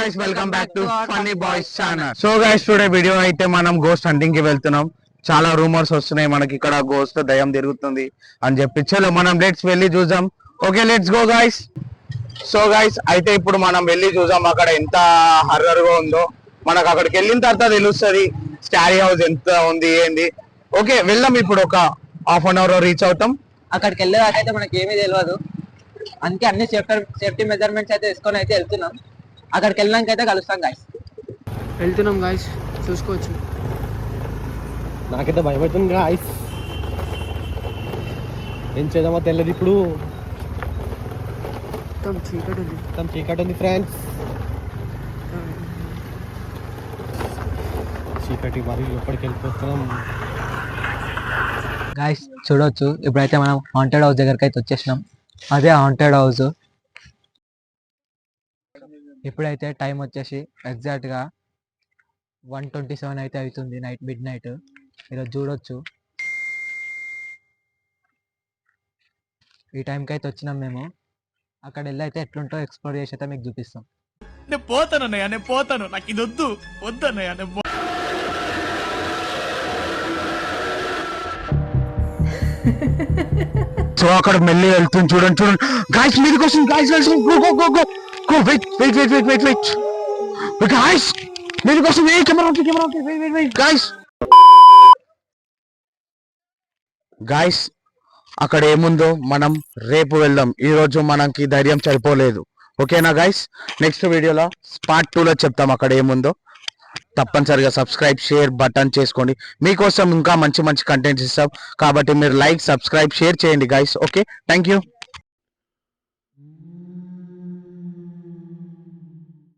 guys, welcome back to Funny Boys channel. So guys, today video అయితే మనం ghost hunting కి వెళ్తున్నాం. చాలా రూమర్స్ వస్తున్నాయి మనకి ఇక్కడ గోస్ట్ దయ్యం తిరుగుతుంది అని చెప్పి. చలో మనం లెట్స్ వెళ్ళి చూద్దాం. Okay let's go guys. So guys అయితే ఇప్పుడు మనం వెళ్ళి చూద్దాం అక్కడ ఎంత హర్రర్ గా ఉందో. మనకు అక్కడికి వెళ్ళిన తర్వాత తెలుస్తుంది స్టారీ హౌస్ ఎంత ఉంది ఏంది. ఓకే వెళ్దాం, ఇప్పుడు ఒక హాఫ్ అన్ అవర్ రీచ్ అవుతాం. అక్కడికి వెళ్ళేదాకైతే మనకి ఏమీ తెలియదు, అందుకే అన్ని సేఫ్టీ మెజర్మెంట్స్ అయితే తీసుకొని అయితే వెళ్తున్నాం. అక్కడికి వెళ్ళడానికి అయితే కలుస్తాం గాయస్. వెళ్తున్నాం గాయస్, చూసుకోవచ్చు. నాకైతే భయపడుతుంది గాయస్, ఏం చేద్దామో తెలియదు. ఇప్పుడు చీకటి ఉంది ఫ్రెండ్స్, చీకటి మరి ఎప్పటికి వెళ్ళిపోతున్నాం గాయస్. చూడొచ్చు ఇప్పుడైతే మనం హాంటెడ్ హౌస్ దగ్గరికి అయితే వచ్చేసినాం. అదే హాంటెడ్ హౌస్. ఇప్పుడైతే టైం వచ్చేసి ఎగ్జాక్ట్గా 1:27 అయితే అవుతుంది, మిడ్ నైట్. ఈరోజు చూడొచ్చు ఈ టైంకి అయితే వచ్చినాం మేము. అక్కడ వెళ్ళి అయితే ఎట్లుంటో ఎక్స్ప్లోర్ చేసి అయితే మీకు చూపిస్తాం. నేను పోతాను, నాకు ఇది వద్దన్నయ్య. సో అక్కడ మెల్లి వెళ్తుంది, చూడండి గాయస్ మీదకి వస్తుంది. గాయస్ గో వెయిట్ గాయస్, మీదకి వస్తుంది. కెమెరా గాయస్ అక్కడ ఏముందో మనం రేపు వెళ్దాం. ఈ రోజు మనకి ధైర్యం సరిపోలేదు. ఓకేనా గాయస్, నెక్స్ట్ వీడియోలో పార్ట్ 2లో చెప్తాం అక్కడ ఏముందో. తప్పనిసరిగా సబ్స్క్రైబ్ షేర్ బటన్ చేసుకోండి, మీకోసం ఇంకా మంచి కంటెంట్స్ ఇస్తాం. కాబట్టి మీరు లైక్ సబ్స్క్రైబ్ షేర్ చేయండి గాయస్. Okay, thank you.